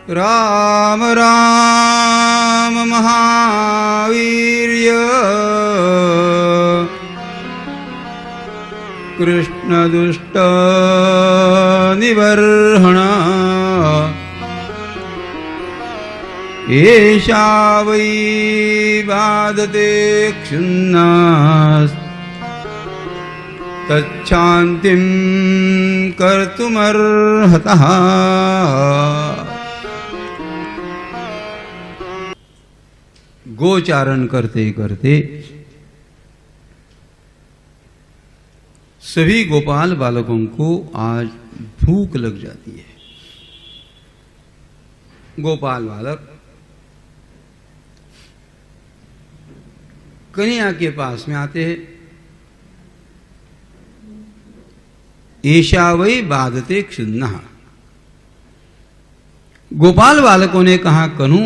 राम राम महावीर्य कृष्ण दुष्ट निवर्हण एषा वै बाधते क्षुन्नास् तच्छान्तिं कर्तुमर्हतः। गोचारण करते करते सभी गोपाल बालकों को आज भूख लग जाती है। गोपाल बालक कन्हैया के पास में आते हैं। एषा वै बाधते क्षुन्नः। गोपाल बालकों ने कहा, कन्हू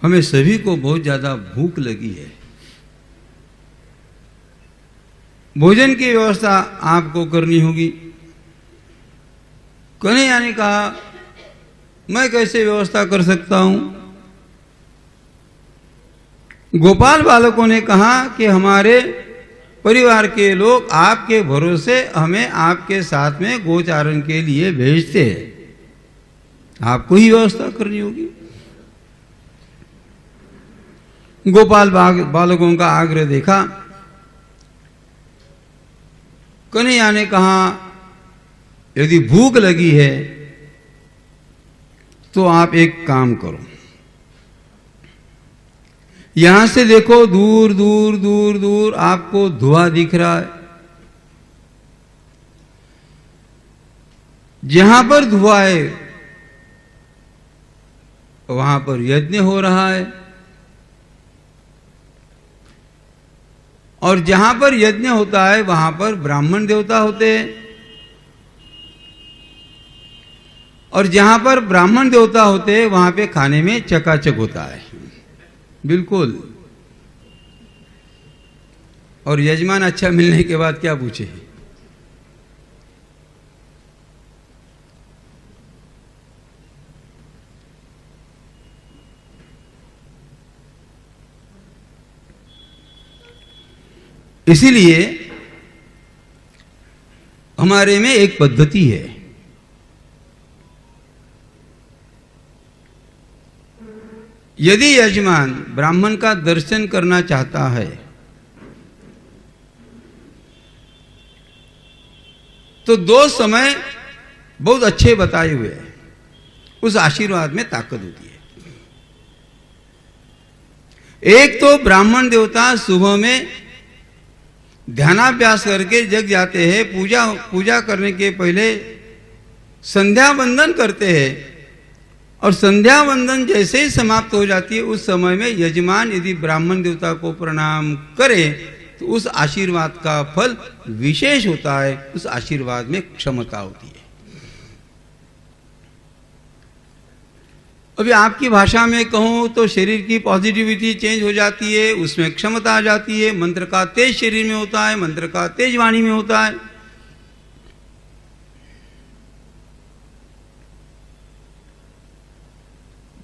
हमें सभी को बहुत ज्यादा भूख लगी है, भोजन की व्यवस्था आपको करनी होगी। कन्हैया ने कहा, मैं कैसे व्यवस्था कर सकता हूं? गोपाल बालकों ने कहा कि हमारे परिवार के लोग आपके भरोसे हमें आपके साथ में गोचारण के लिए भेजते हैं, आपको ही व्यवस्था करनी होगी। गोपाल बालकों का आग्रह देखा। कन्हैया ने कहा, यदि भूख लगी है तो आप एक काम करो, यहां से देखो दूर दूर दूर दूर आपको धुआं दिख रहा है। जहां पर धुआं है वहां पर यज्ञ हो रहा है, और जहां पर यज्ञ होता है वहां पर ब्राह्मण देवता होते हैं, और जहां पर ब्राह्मण देवता होते हैं वहां पे खाने में चकाचक होता है, बिल्कुल। और यजमान अच्छा मिलने के बाद क्या पूछे। इसीलिए हमारे में एक पद्धति है, यदि यजमान ब्राह्मण का दर्शन करना चाहता है तो दो समय बहुत अच्छे बताए हुए हैं, उस आशीर्वाद में ताकत होती है। एक तो ब्राह्मण देवता सुबह में ध्यानाभ्यास करके जग जाते हैं, पूजा करने के पहले संध्या वंदन करते हैं, और संध्या वंदन जैसे ही समाप्त हो जाती है उस समय में यजमान यदि ब्राह्मण देवता को प्रणाम करे तो उस आशीर्वाद का फल विशेष होता है, उस आशीर्वाद में क्षमता होती है। अभी आपकी भाषा में कहूं तो शरीर की पॉजिटिविटी चेंज हो जाती है, उसमें क्षमता आ जाती है, मंत्र का तेज शरीर में होता है, मंत्र का तेज वाणी में होता है।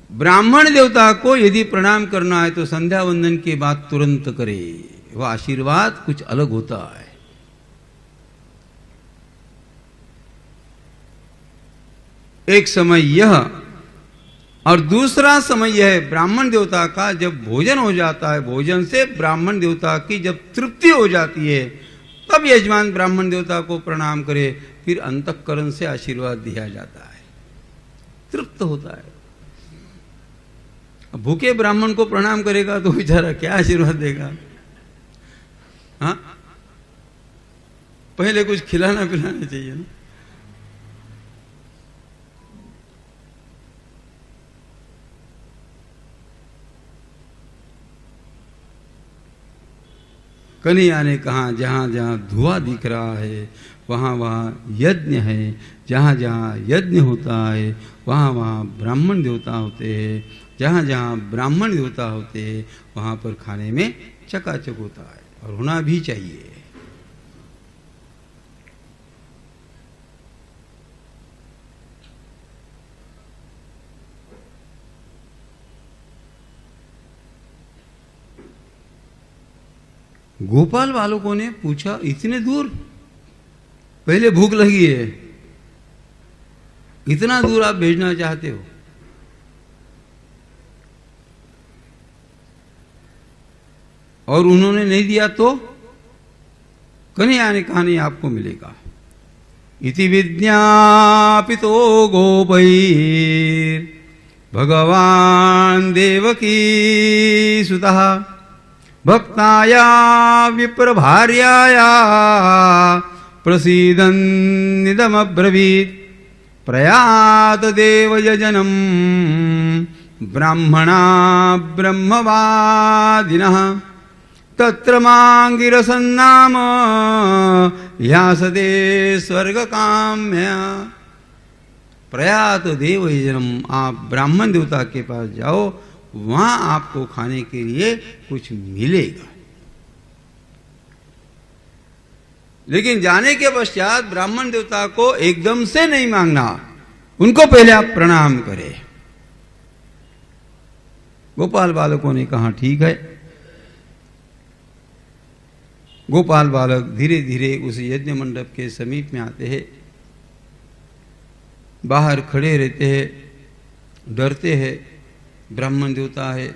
ब्राह्मण देवता को यदि प्रणाम करना है तो संध्या वंदन के बाद तुरंत करे, वह आशीर्वाद कुछ अलग होता है। एक समय यह, और दूसरा समय यह है ब्राह्मण देवता का जब भोजन हो जाता है, भोजन से ब्राह्मण देवता की जब तृप्ति हो जाती है तब यजमान ब्राह्मण देवता को प्रणाम करे, फिर अंतःकरण से आशीर्वाद दिया जाता है, तृप्त होता है। भूखे ब्राह्मण को प्रणाम करेगा तो बेचारा क्या आशीर्वाद देगा? हाँ, पहले कुछ खिलाना पिलाना चाहिए ना। कन्हैया ने कहा, जहां जहां धुआं दिख रहा है वहां वहां यज्ञ है, जहां जहां यज्ञ होता है वहां वहां ब्राह्मण देवता होते हैं, जहां जहां ब्राह्मण देवता होते हैं वहां पर खाने में चकाचक होता है, और होना भी चाहिए। गोपाल बालकों ने पूछा, इतने दूर? पहले भूख लगी है, इतना दूर आप भेजना चाहते हो? और उन्होंने नहीं दिया तो कन्हैया ने कहा, नहीं आपको मिलेगा। इति विज्ञापितो गोपैर् भगवान देवकी सुतः भक्ताया विप्रभार्याया प्रसीदन्निदमब्रवीत् प्रयात देवयजनं ब्राह्मणा ब्रह्मवादिनः तत्र मांगिरसन्नाम यासदे स्वर्गकाम्या। प्रयात देवयजनम, आप ब्राह्मण देवता के पास जाओ, वहां आपको खाने के लिए कुछ मिलेगा। लेकिन जाने के पश्चात ब्राह्मण देवता को एकदम से नहीं मांगना, उनको पहले आप प्रणाम करें। गोपाल बालकों ने कहा ठीक है। गोपाल बालक धीरे धीरे उस यज्ञ मंडप के समीप में आते हैं, बाहर खड़े रहते हैं, डरते हैं, ब्राह्मण देवता है,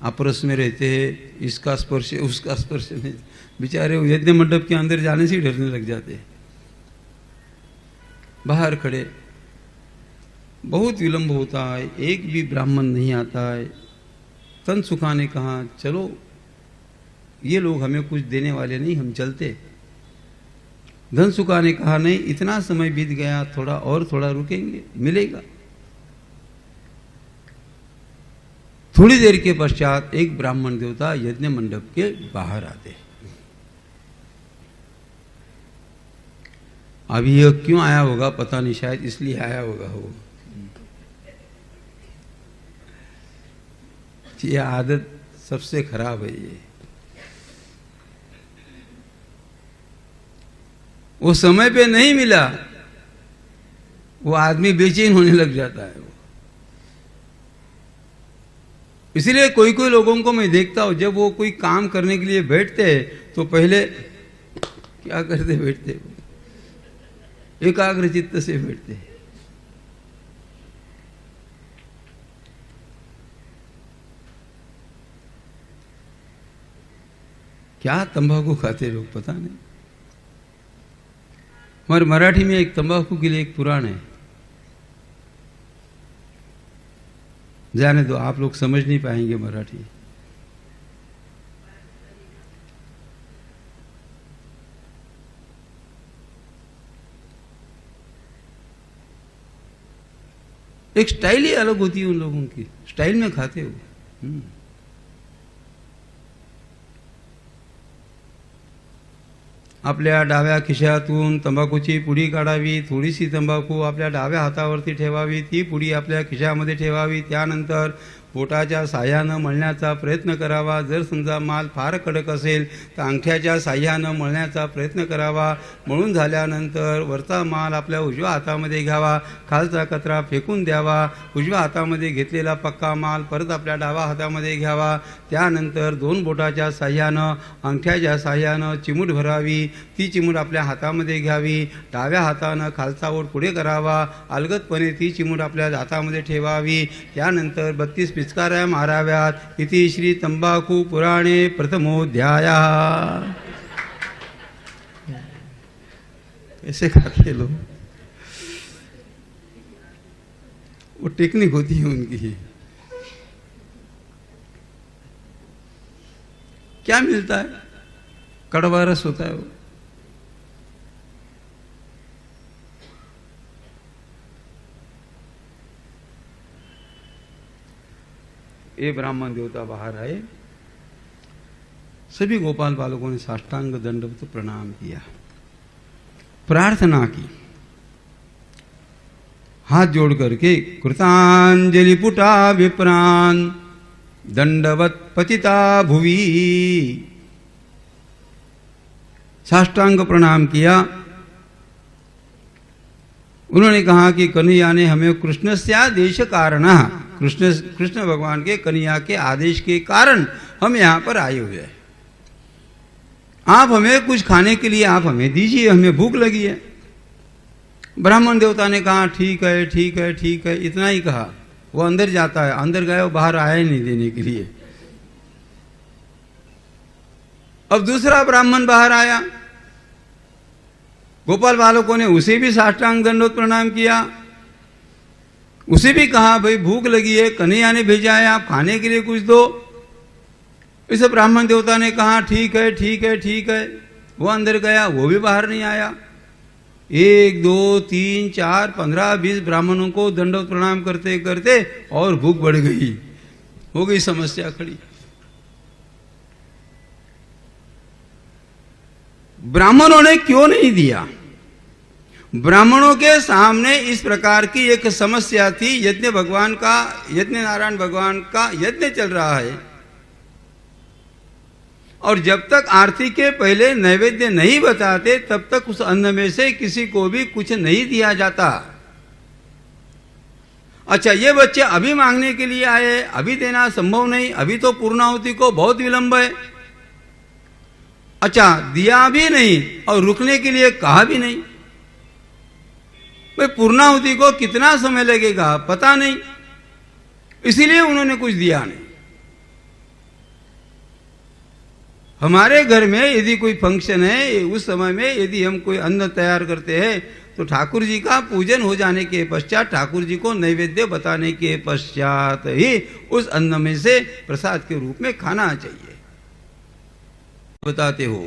आपस में रहते हैं, इसका स्पर्श उसका स्पर्श नहीं, बेचारे यज्ञ मंडप के अंदर जाने से ही डरने लग जाते हैं। बाहर खड़े, बहुत विलंब होता है, एक भी ब्राह्मण नहीं आता है। तन सुखा ने कहा, चलो ये लोग हमें कुछ देने वाले नहीं, हम चलते। धन सुखा ने कहा, नहीं इतना समय बीत गया, थोड़ा रुकेंगे, मिलेगा। थोड़ी देर के पश्चात एक ब्राह्मण देवता यज्ञ मंडप के बाहर आते। अभी यह क्यों आया होगा पता नहीं, शायद इसलिए आया होगा वो। ये आदत सबसे खराब है ये। वो समय पे नहीं मिला, वो आदमी बेचैन होने लग जाता है। इसलिए कोई कोई लोगों को मैं देखता हूं, जब वो कोई काम करने के लिए बैठते हैं तो पहले क्या करते, बैठते एकाग्र चित्त से बैठते हैं। क्या तंबाकू खाते लोग पता नहीं। हमारे मराठी में एक तंबाकू के लिए एक पुराण है, जाने दो, आप लोग समझ नहीं पाएंगे मराठी। एक स्टाइल ही अलग होती है उन लोगों की, स्टाइल में खाते हो। आपल्या डाव्या खिशातून तंबाखूची पुडी काढावी, थोडीशी तंबाखू आपल्या डाव्या हातावरती ठेवावी, ती पुडी आपल्या खिशामध्ये ठेवावी, त्यानंतर बोटाच्या साह्यानं मळण्याचा प्रयत्न करावा। जर समजा माल फार कडक असेल तर अंगठ्याच्या साह्यानं मळण्याचा प्रयत्न करावा। मळून झाल्यानंतर वरचा माल आपल्या उजव्या हातामध्ये घ्यावा, खालचा कचरा फेकून द्यावा। उजव्या हातामध्ये घेतलेला पक्का माल परत आपल्या डाव्या हातामध्ये घ्यावा। त्यानंतर दोन बोटाच्या साह्यानं अंगठ्याच्या साह्यानं चिमूट भरावी, ती चिमूट आपल्या हातामध्ये घ्यावी। डाव्या हातानं खालचा ओठ पुढे करावा, अलगदपणे ती चिमूट आपल्या हातामध्ये ठेवावी। त्यानंतर 32 पिचकाऱ्या माराव्यात। इति श्री तंबाखू पुराणे प्रथमोध्याय। ऐसे खाते लोग, वो टेक्निक होती है उनकी। क्या मिलता है? कड़वा रस होता है वो। ये ब्राह्मण देवता बाहर आए, सभी गोपाल बालकों ने साष्टांग दंडवत प्रणाम किया, प्रार्थना की, हाथ जोड़ करके कृतांजलि पुटा विप्रान दंडवत पतिता भुवि, साष्टांग प्रणाम किया। उन्होंने कहा कि कन्हैया ने हमें कृष्णस्य आदेश कारण, कृष्ण भगवान के कन्हैया के आदेश के कारण हम यहाँ पर आए हुए हैं। आप हमें कुछ खाने के लिए आप हमें दीजिए, हमें भूख लगी है। ब्राह्मण देवता ने कहा ठीक है ठीक है ठीक है, इतना ही कहा। वो अंदर जाता है, अंदर गया, वो बाहर आया ही नहीं देने के लिए। अब दूसरा ब्राह्मण बाहर आया, गोपाल बालकों ने उसे भी साष्टांग दंडोत प्रणाम किया, उसे भी कहा भाई भूख लगी है, कन्हैया ने भेजा है, आप खाने के लिए कुछ दो। इस ब्राह्मण देवता ने कहा ठीक है ठीक है ठीक है। वो अंदर गया, वो भी बाहर नहीं आया। 1 2 3 4 15 20 ब्राह्मणों को दंडोत प्रणाम करते करते और भूख बढ़ गई, हो गई समस्या खड़ी। ब्राह्मणों ने क्यों नहीं दिया? ब्राह्मणों के सामने इस प्रकार की एक समस्या थी। यज्ञ भगवान का, यज्ञ नारायण भगवान का यज्ञ चल रहा है, और जब तक आरती के पहले नैवेद्य नहीं बताते तब तक उस अन्न में से किसी को भी कुछ नहीं दिया जाता। अच्छा, ये बच्चे अभी मांगने के लिए आए, अभी देना संभव नहीं, अभी तो पूर्णाहुति को बहुत विलंब है। अच्छा, दिया भी नहीं और रुकने के लिए कहा भी नहीं। भाई पूर्णाहुति को कितना समय लगेगा पता नहीं, इसीलिए उन्होंने कुछ दिया नहीं। हमारे घर में यदि कोई फंक्शन है, उस समय में यदि हम कोई अन्न तैयार करते हैं तो ठाकुर जी का पूजन हो जाने के पश्चात, ठाकुर जी को नैवेद्य बताने के पश्चात ही उस अन्न में से प्रसाद के रूप में खाना चाहिए। बताते हो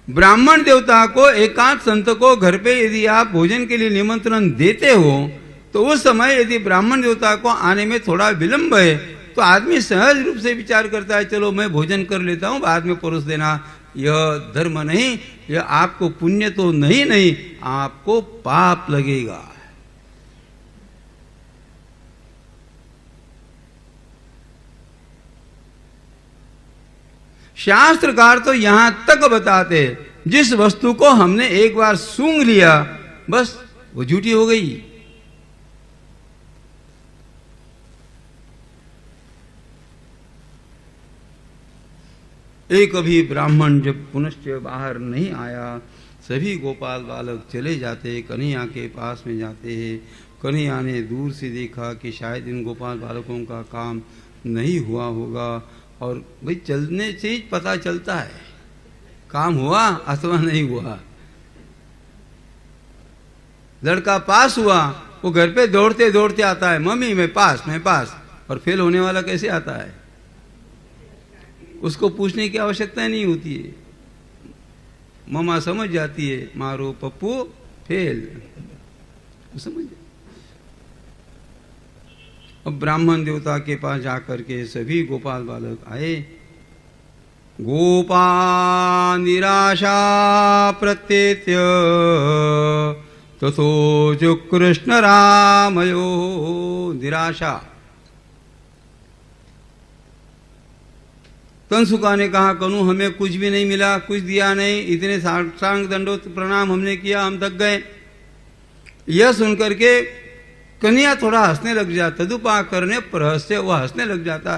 ब्राह्मण देवता को, एकांत संत को घर पे यदि आप भोजन के लिए निमंत्रण देते हो तो उस समय यदि ब्राह्मण देवता को आने में थोड़ा विलंब है तो आदमी सहज रूप से विचार करता है चलो मैं भोजन कर लेता हूं, बाद में परोस देना। यह धर्म नहीं, यह आपको पुण्य तो नहीं आपको पाप लगेगा। शास्त्रकार तो यहां तक बताते जिस वस्तु को हमने एक बार सूंघ लिया बस वो झूठी हो गई। एक अभी ब्राह्मण जब पुनश्च बाहर नहीं आया, सभी गोपाल बालक चले जाते, कन्हैया के पास में जाते हैं। कन्हैया ने दूर से देखा कि शायद इन गोपाल बालकों का काम नहीं हुआ होगा, और भाई चलने से ही पता चलता है काम हुआ अथवा नहीं हुआ। लड़का पास हुआ, वो घर पे दौड़ते दौड़ते आता है, मम्मी मैं पास, और फेल होने वाला कैसे आता है? उसको पूछने की आवश्यकता नहीं होती है, मम्मा समझ जाती है, मारो पप्पू फेल, समझ। अब ब्राह्मण देवता के पास जाकर के सभी गोपाल बालक आए। गोपा निराशा प्रत्येत्य तथो जो कृष्ण रामयो। निराशा, कंसुका ने कहा कनु हमें कुछ भी नहीं मिला, कुछ दिया नहीं, इतने साष्टांग दंडोत प्रणाम हमने किया, हम थक गए। यह सुनकर के कन्हैया थोड़ा हंसने लग जाता, तदुपा करने प्रहस्य वह हंसने लग जाता।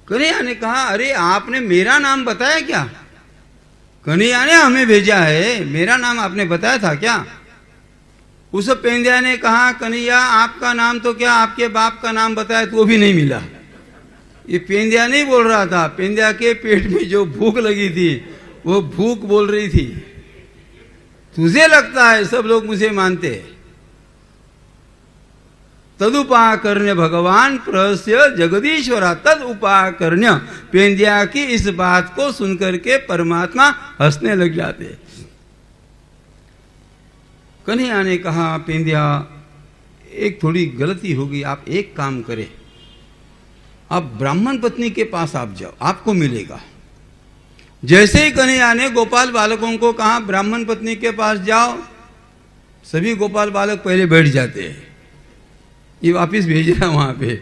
कन्हैया ने कहा अरे आपने मेरा नाम बताया क्या? कन्हैया ने हमें भेजा है, मेरा नाम आपने बताया था क्या? उस पेंद्या ने कहा कन्हैया आपका नाम तो क्या, आपके बाप का नाम बताया तो वो भी नहीं मिला। ये पेंद्या नहीं बोल रहा था, पेंद्या के पेट में जो भूख लगी थी वो भूख बोल रही थी। तुझे लगता है सब लोग मुझे मानते? तदुपाकर्ण्य भगवान प्रस्य जगदीश्वरा। तद उपाकर्ण्य, पेंद्या की इस बात को सुनकर के परमात्मा हंसने लग जाते। कन्हैया ने कहा पेंद्या एक थोड़ी गलती होगी, आप एक काम करें, आप ब्राह्मण पत्नी के पास आप जाओ, आपको मिलेगा। जैसे ही कन्हैया ने गोपाल बालकों को कहा ब्राह्मण पत्नी के पास जाओ, सभी गोपाल बालक पहले बैठ जाते हैं, ये वापिस भेज रहा वहां पे।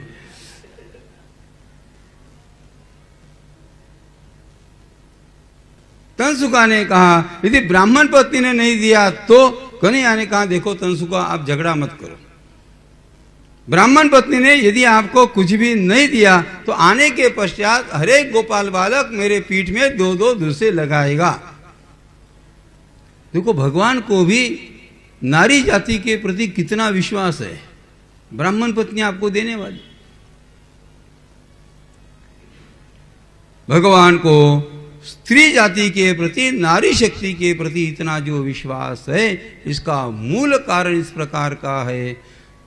कंसुका ने कहा यदि ब्राह्मण पत्नी ने नहीं दिया तो कन्हैया ने कहा देखो तनसुखा आप झगड़ा मत करो। ब्राह्मण पत्नी ने यदि आपको कुछ भी नहीं दिया तो आने के पश्चात हर एक गोपाल बालक मेरे पीठ में 2-2 धुसे लगाएगा। देखो भगवान को भी नारी जाति के प्रति कितना विश्वास है, ब्राह्मण पत्नी आपको देने वाली। भगवान को स्त्री जाति के प्रति, नारी शक्ति के प्रति इतना जो विश्वास है, इसका मूल कारण इस प्रकार का है।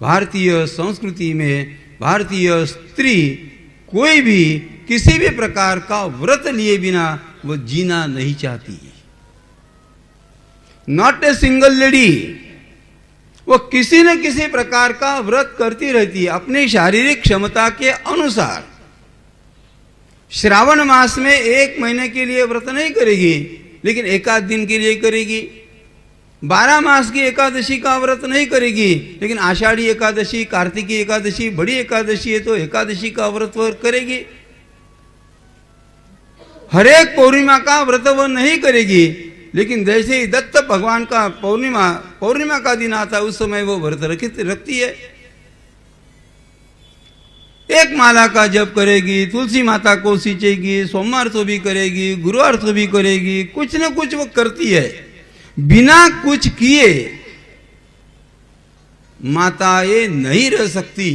भारतीय संस्कृति में भारतीय स्त्री कोई भी किसी भी प्रकार का व्रत लिए बिना वो जीना नहीं चाहती। नॉट ए सिंगल लेडी, वो किसी न किसी प्रकार का व्रत करती रहती है अपनी शारीरिक क्षमता के अनुसार। श्रावण मास में 1 महीने के लिए व्रत नहीं करेगी, लेकिन एकाध दिन के लिए करेगी। 12 मास की एकादशी का व्रत नहीं करेगी, लेकिन आषाढ़ी एकादशी, कार्तिकी एकादशी, बड़ी एकादशी है तो एकादशी का व्रत करेगी। हर एक पौर्णिमा का व्रत वह नहीं करेगी, लेकिन जैसे ही दत्त भगवान का पौर्णिमा का दिन आता है उस समय वो व्रत रखती है। एक माला का जप करेगी, तुलसी माता को सींचेगी, सोमवार तो भी करेगी, गुरुवार तो भी करेगी, कुछ न कुछ वो करती है। बिना कुछ किए माता ये नहीं रह सकती,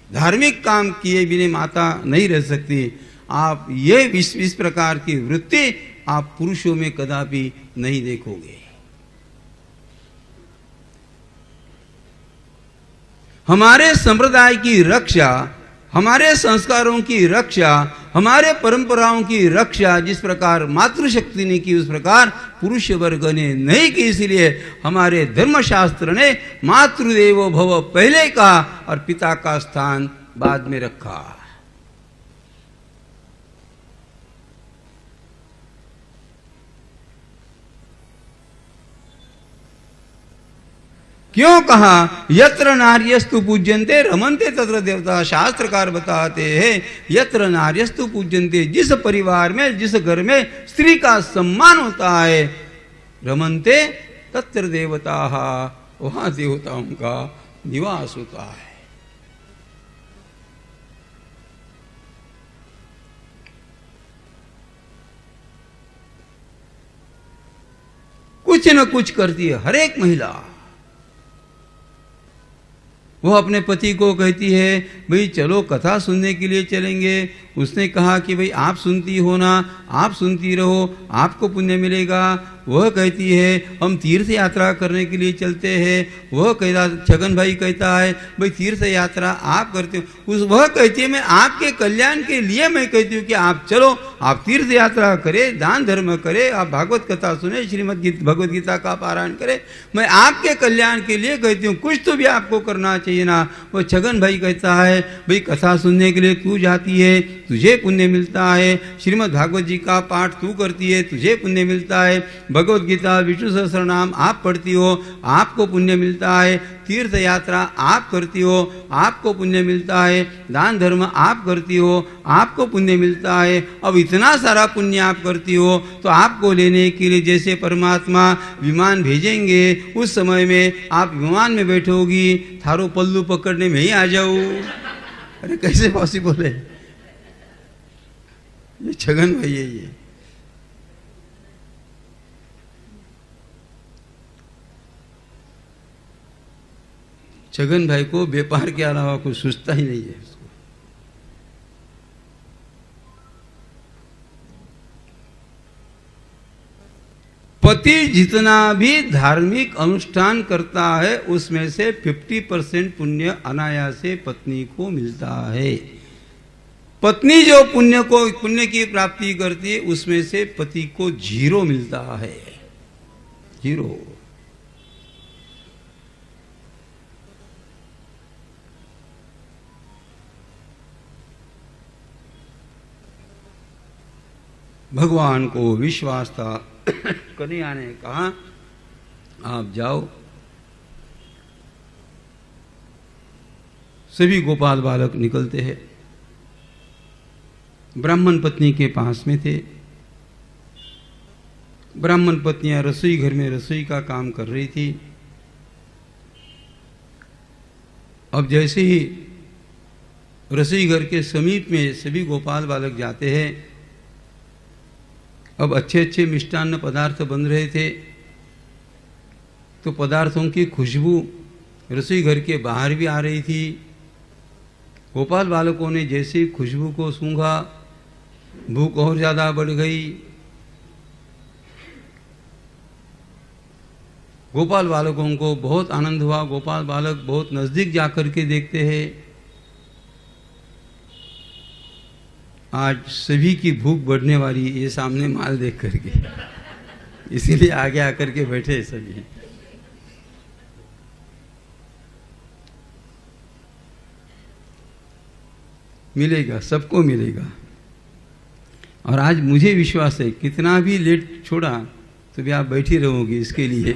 धार्मिक काम किए बिना माता नहीं रह सकती। आप ये इस प्रकार की वृत्ति आप पुरुषों में कदापि नहीं देखोगे। हमारे संप्रदाय की रक्षा, हमारे संस्कारों की रक्षा, हमारे परंपराओं की रक्षा जिस प्रकार मातृशक्ति ने की उस प्रकार पुरुष वर्ग ने नहीं की। इसलिए हमारे धर्मशास्त्र ने मातृदेवो भव पहले कहा और पिता का स्थान बाद में रखा। क्यों कहा? यत्र नार्यस्तु पूज्यन्ते रमन्ते तत्र देवता। शास्त्रकार बताते हैं यत्र नार्यस्तु पूज्यन्ते, जिस परिवार में, जिस घर में स्त्री का सम्मान होता है, रमन्ते तत्र देवता, वहां देवताओं का निवास होता है। कुछ न कुछ करती है हर एक महिला। वो अपने पति को कहती है भाई चलो कथा सुनने के लिए चलेंगे। उसने कहा कि भाई आप सुनती हो ना, आप सुनती रहो, आपको पुण्य मिलेगा। वह कहती है हम तीर्थ यात्रा करने के लिए चलते हैं। वह कहता, छगन भाई कहता है भाई तीर्थ यात्रा आप करते हो। वह कहती है मैं आपके कल्याण के लिए मैं कहती हूँ कि आप चलो, आप तीर्थ यात्रा करें, दान धर्म करें, आप भागवत कथा सुने, श्रीमद् भगवद गीता का पारायण करें। मैं आपके कल्याण के लिए कहती हूँ, कुछ तो भी आपको करना चाहिए ना। वो छगन भाई कहता है भाई कथा सुनने के लिए तू जाती है, तुझे पुण्य मिलता है। श्रीमद् भागवत जी का पाठ तू करती है, तुझे पुण्य मिलता है। भगवत गीता, विष्णु सहस्त्रनाम आप पढ़ती हो, आपको पुण्य मिलता है। तीर्थ यात्रा आप करती हो, आपको पुण्य मिलता है। दान धर्म आप करती हो, आपको पुण्य मिलता है। अब इतना सारा पुण्य आप करती हो तो आपको लेने के लिए जैसे परमात्मा विमान भेजेंगे, उस समय में आप विमान में बैठोगी, थारो पल्लू पकड़ने में ही आ जाऊं। अरे कैसे पॉसिबल है? ये छगन भाई है। ये छगन भाई को व्यापार के अलावा कुछ सोचता ही नहीं है उसको। पति जितना भी धार्मिक अनुष्ठान करता है उसमें से 50% पुण्य अनायास से पत्नी को मिलता है। पत्नी जो पुण्य की प्राप्ति करती है उसमें से पति को 0 मिलता है। 0। भगवान को विश्वास था। कन्हैया ने कहा आप जाओ। सभी गोपाल बालक निकलते हैं। ब्राह्मण पत्नी के पास में थे। ब्राह्मण पत्नियां रसोई घर में रसोई का काम कर रही थी। अब जैसे ही रसोई घर के समीप में सभी गोपाल बालक जाते हैं, अब अच्छे अच्छे मिष्टान्न पदार्थ बन रहे थे, तो पदार्थों की खुशबू रसोई घर के बाहर भी आ रही थी। गोपाल बालकों ने जैसे ही खुशबू को सूंघा, भूख और ज़्यादा बढ़ गई। गोपाल बालकों को बहुत आनंद हुआ। गोपाल बालक बहुत नज़दीक जाकर के देखते हैं, आज सभी की भूख बढ़ने वाली ये सामने माल देख करके, इसीलिए आगे आकर के बैठे सभी। मिलेगा, सबको मिलेगा। और आज मुझे विश्वास है, कितना भी लेट छोड़ा तो भी आप बैठी रहोगी इसके लिए।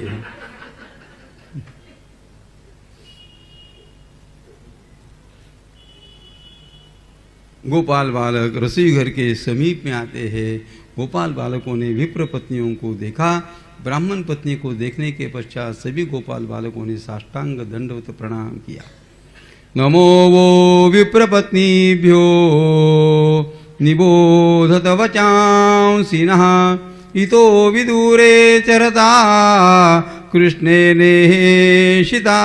गोपाल बालक रसोई घर के समीप में आते हैं। गोपाल बालकों ने विप्र पत्नियों को देखा। ब्राह्मण पत्नी को देखने के पश्चात सभी गोपाल बालकों ने साष्टांग दंडवत प्रणाम किया। नमो वो विप्रपत्नीभ्यो निबोधत वचांसिनः इतो विदूरे चरता कृष्णेनेशिता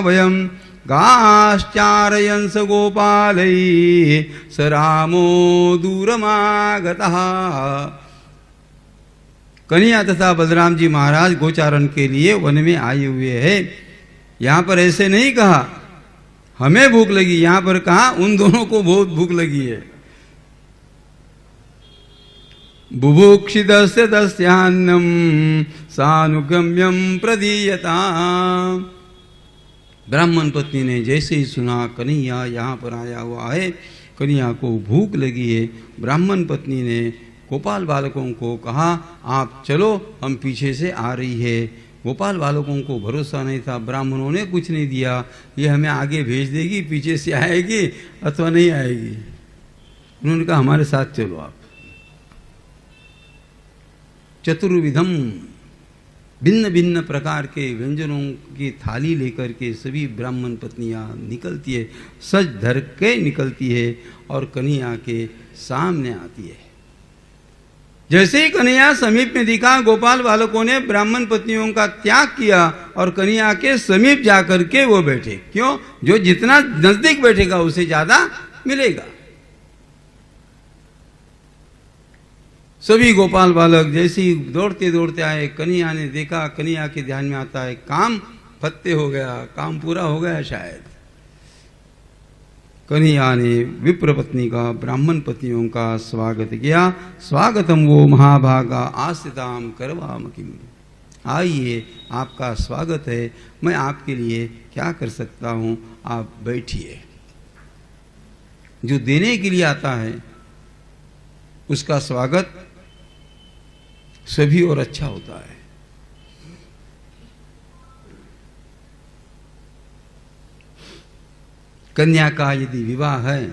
वयं गाश्चारयंस गोपालै स रामो दूरमागतः। कन्हैया तथा बलराम जी महाराज गोचारण के लिए वन में आए हुए हैं। यहाँ पर ऐसे नहीं कहा हमें भूख लगी, यहाँ पर कहा उन दोनों को बहुत भूख लगी है। बुभुक्षितस्य तस्यान्नम सानुगम्यम प्रदीयताम्। ब्राह्मण पत्नी ने जैसे ही सुना कन्हैया यहाँ पर आया हुआ है, कन्हैया को भूख लगी है, ब्राह्मण पत्नी ने गोपाल बालकों को कहा आप चलो, हम पीछे से आ रही है। गोपाल बालकों को भरोसा नहीं था, ब्राह्मणों ने कुछ नहीं दिया, ये हमें आगे भेज देगी, पीछे से आएगी अथवा नहीं आएगी। उन्होंने कहा हमारे साथ चलो आप। चतुर्विधम भिन्न भिन्न प्रकार के व्यंजनों की थाली लेकर के सभी ब्राह्मण पत्नियां निकलती है, सज धर के निकलती है और कन्हैया के सामने आती है। जैसे ही कन्हैया समीप में दिखा, गोपाल बालकों ने ब्राह्मण पत्नियों का त्याग किया और कन्हैया के समीप जाकर के वो बैठे। क्यों? जो जितना नजदीक बैठेगा उसे ज्यादा मिलेगा। सभी गोपाल बालक जैसे ही दौड़ते दौड़ते आए, कन्हैया ने देखा, कन्हैया के ध्यान में आता है काम फत्ते हो गया, काम पूरा हो गया शायद। कन्हैया ने विप्र पत्नी का, ब्राह्मण पत्नियों का स्वागत किया। स्वागतम वो महाभागा आस्थिताम करवाम किम। आइए, आपका स्वागत है, मैं आपके लिए क्या कर सकता हूँ, आप बैठिए। जो देने के लिए आता है उसका स्वागत सभी और अच्छा होता है। कन्या का यदि विवाह है,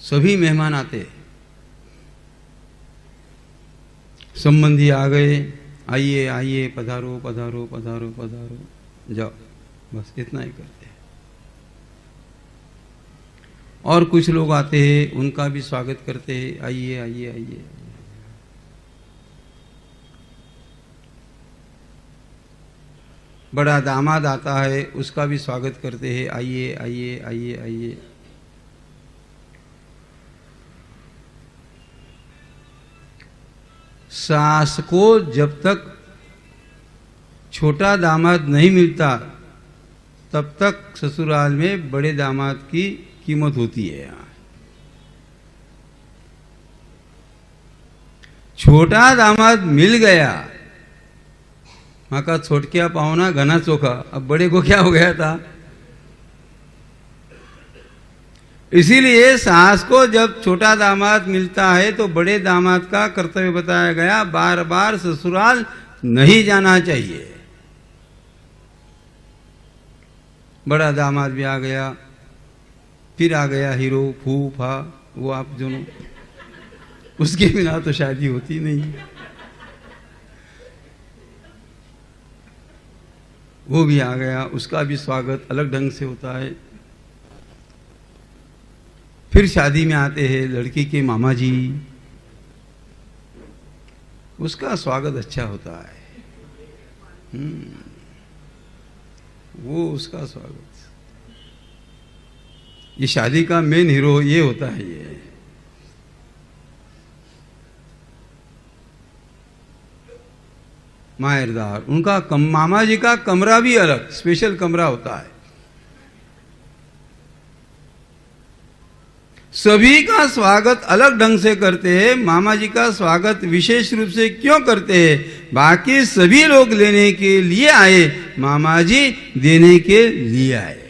सभी मेहमान आते, संबंधी आ गए, आइए आइए, पधारो पधारो पधारो पधारो, जाओ, बस इतना ही करते हैं। और कुछ लोग आते हैं, उनका भी स्वागत करते हैं, आइए आइए आइए। बड़ा दामाद आता है, उसका भी स्वागत करते हैं, आइए आइए आइए आइए। सास को जब तक छोटा दामाद नहीं मिलता तब तक ससुराल में बड़े दामाद की कीमत होती है। छोटा दामाद मिल गया, माँ का छोटकिया पाहुना घना चोखा, अब बड़े को क्या हो गया था। इसीलिए सास को जब छोटा दामाद मिलता है तो बड़े दामाद का कर्तव्य बताया गया, बार बार ससुराल नहीं जाना चाहिए। बड़ा दामाद भी आ गया, फिर आ गया हीरो फूफा, वो आप दोनों, उसके बिना तो शादी होती नहीं। वो भी आ गया, उसका भी स्वागत अलग ढंग से होता है। फिर शादी में आते हैं लड़की के मामा जी, उसका स्वागत अच्छा होता है। वो उसका स्वागत, ये शादी का मेन हीरो ये होता है। ये मायरदार, उनका मामा जी का कमरा भी अलग स्पेशल कमरा होता है। सभी का स्वागत अलग ढंग से करते हैं। मामा जी का स्वागत विशेष रूप से क्यों करते हैं? बाकी सभी लोग लेने के लिए आए, मामा जी देने के लिए आए।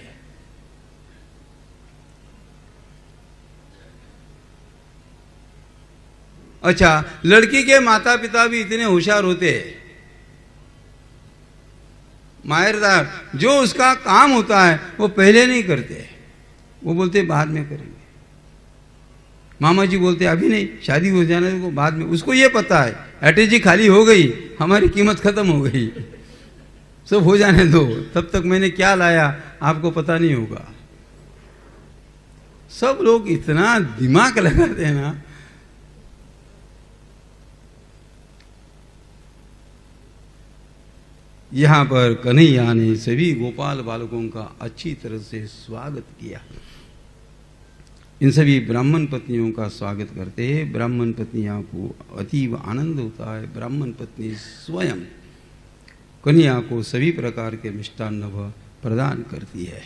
अच्छा, लड़की के माता पिता भी इतने होशियार होते हैं। मायरदार, जो उसका काम होता है वो पहले नहीं करते, वो बोलते बाद में करेंगे। मामा जी बोलते अभी नहीं, शादी हो जाने को बाद में। उसको ये पता है एटर्जी खाली हो गई, हमारी कीमत खत्म हो गई, सब हो जाने दो, तब तक मैंने क्या लाया आपको पता नहीं होगा। सब लोग इतना दिमाग लगाते हैं ना। यहाँ पर कन्हैया ने सभी गोपाल बालकों का अच्छी तरह से स्वागत किया। इन सभी ब्राह्मण पत्नियों का स्वागत करते हैं। ब्राह्मण पत्नियों को अतीब आनंद होता है। ब्राह्मण पत्नी स्वयं कन्हैया को सभी प्रकार के मिष्टान्न प्रदान करती है।